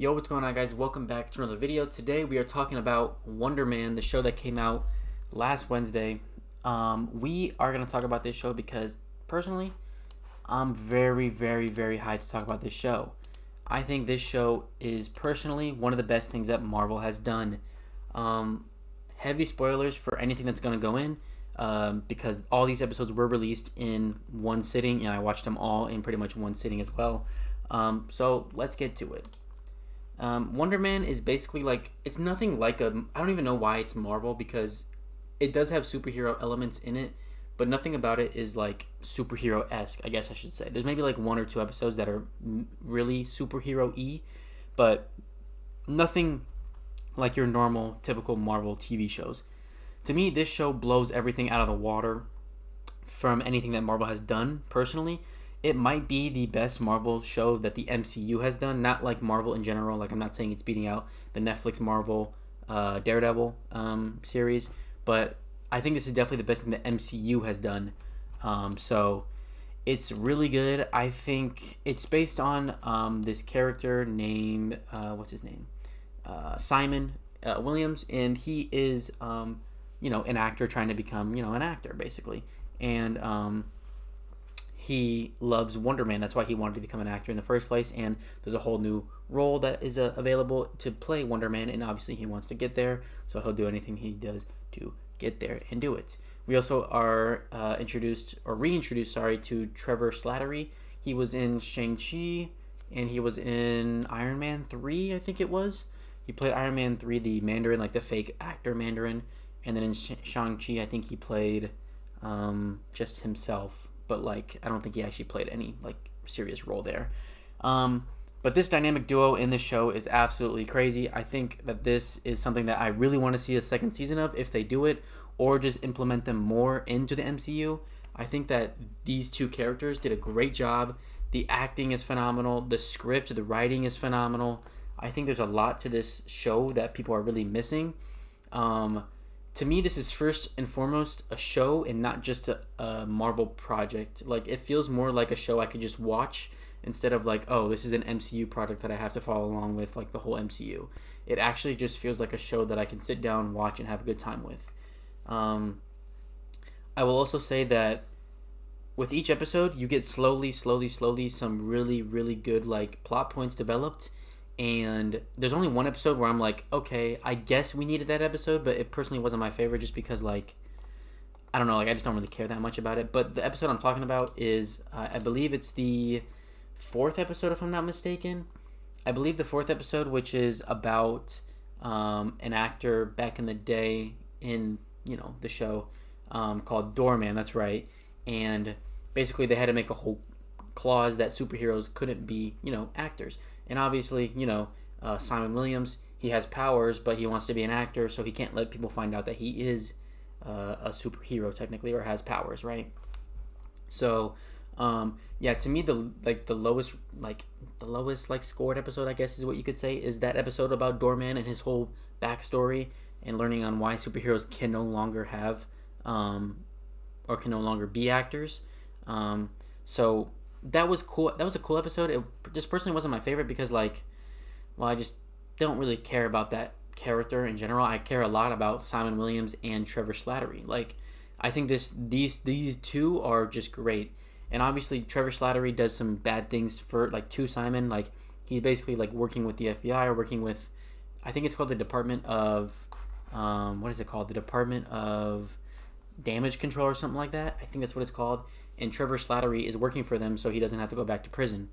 Yo, what's going on, guys? Welcome back to another video. Today we are talking about Wonder Man, the show that came out last Wednesday. We are going to talk about this show because, personally, I'm very, very, very hyped to talk about this show. I think this show is personally one of the best things that Marvel has done. Heavy spoilers for anything that's going to go in because all these episodes were released in one sitting, and I watched them all in pretty much one sitting as well. So let's get to it. Wonder Man is basically like, it's nothing like I don't even know why it's Marvel, because it does have superhero elements in it, but nothing about it is like superhero-esque, I guess I should say. There's maybe like one or two episodes that are really superhero-y, but nothing like your normal, typical Marvel TV shows. To me, this show blows everything out of the water from anything that Marvel has done, personally. It might be the best Marvel show that the MCU has done. Not like Marvel in general. Like, I'm not saying it's beating out the Netflix Marvel Daredevil series, but I think this is definitely the best thing the MCU has done. So it's really good. I think it's based on this character named what's his name? Simon Williams, and he is an actor trying to become an actor basically, and he loves Wonder Man. That's why he wanted to become an actor in the first place. And there's a whole new role that is available to play Wonder Man. And obviously he wants to get there. So he'll do anything he does to get there and do it. We also are reintroduced to Trevor Slattery. He was in Shang-Chi and he was in Iron Man 3, I think it was. He played Iron Man 3, the Mandarin, like the fake actor Mandarin. And then in Shang-Chi, I think he played just himself. But like, I don't think he actually played any like serious role there. But this dynamic duo in this show is absolutely crazy. I think that this is something that I really want to see a second season of, if they do it, or just implement them more into the MCU. I think that these two characters did a great job. The acting is phenomenal. The script, the writing is phenomenal. I think there's a lot to this show that people are really missing. To me, this is first and foremost a show and not just a Marvel project. Like, it feels more like a show I could just watch instead of like, oh, this is an MCU project that I have to follow along with, like the whole MCU. It actually just feels like a show that I can sit down, watch, and have a good time with. I will also say that with each episode, you get slowly some really, really good like plot points developed. And there's only one episode where I'm like, okay, I guess we needed that episode, but it personally wasn't my favorite just because, like, I don't know, like, I just don't really care that much about it. But the episode I'm talking about is, I believe it's the fourth episode, if I'm not mistaken. I believe the fourth episode, which is about an actor back in the day in, the show called Doorman, that's right. And basically they had to make a whole clause that superheroes couldn't be, actors. And obviously, Simon Williams, he has powers, but he wants to be an actor, so he can't let people find out that he is a superhero technically, or has powers, right? So, to me, the lowest scored episode, I guess is what you could say, is that episode about Doorman and his whole backstory and learning on why superheroes can no longer have or can no longer be actors. So that was cool. That was a cool episode. It just personally wasn't my favorite because, like, well, I just don't really care about that character in general. I care a lot about Simon Williams and Trevor Slattery. Like, I think these two are just great. And obviously, Trevor Slattery does some bad things to Simon. Like, he's basically like working with the FBI or working with, I think it's called the Department of, what is it called? The Department of Damage Control or something like that. I think that's what it's called. And Trevor Slattery is working for them so he doesn't have to go back to prison.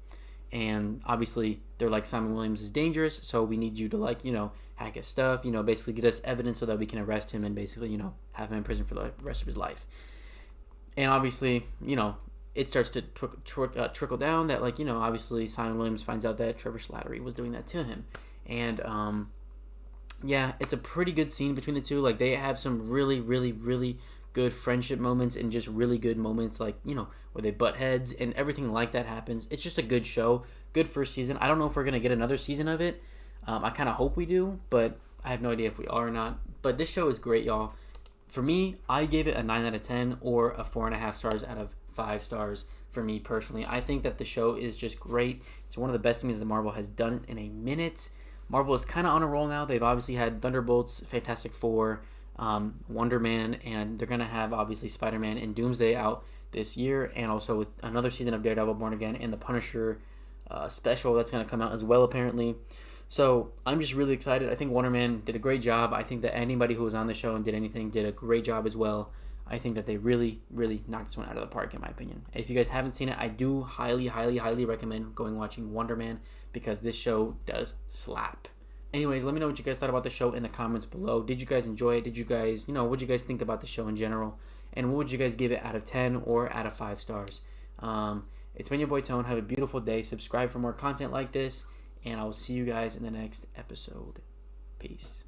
And obviously they're like, Simon Williams is dangerous, so we need you to hack his stuff, basically get us evidence so that we can arrest him and basically, have him in prison for the rest of his life. And obviously, it starts to trickle down that, obviously Simon Williams finds out that Trevor Slattery was doing that to him. And it's a pretty good scene between the two. Like, they have some really, really, really good friendship moments and just really good moments, like, where they butt heads and everything like that happens. It's just a good show. Good first season. I don't know if we're going to get another season of it. I kind of hope we do, but I have no idea if we are or not. But this show is great, y'all. For me, I gave it a 9 out of 10 or a 4.5 stars out of 5 stars for me personally. I think that the show is just great. It's one of the best things that Marvel has done in a minute. Marvel is kind of on a roll now. They've obviously had Thunderbolts, Fantastic Four, Wonder Man, and they're going to have obviously Spider-Man and Doomsday out this year, and also with another season of Daredevil Born Again and the Punisher special that's going to come out as well apparently. So I'm just really excited. I think Wonder Man did a great job. I think that anybody who was on the show and did anything did a great job as well. I think that they really, really knocked this one out of the park, in my opinion. If you guys haven't seen it, I do highly, highly, highly recommend going watching Wonder Man because this show does slap. Anyways, let me know what you guys thought about the show in the comments below. Did you guys enjoy it? Did you guys, what did you guys think about the show in general? And what would you guys give it out of 10 or out of 5 stars? It's been your boy Tone. Have a beautiful day. Subscribe for more content like this. And I will see you guys in the next episode. Peace.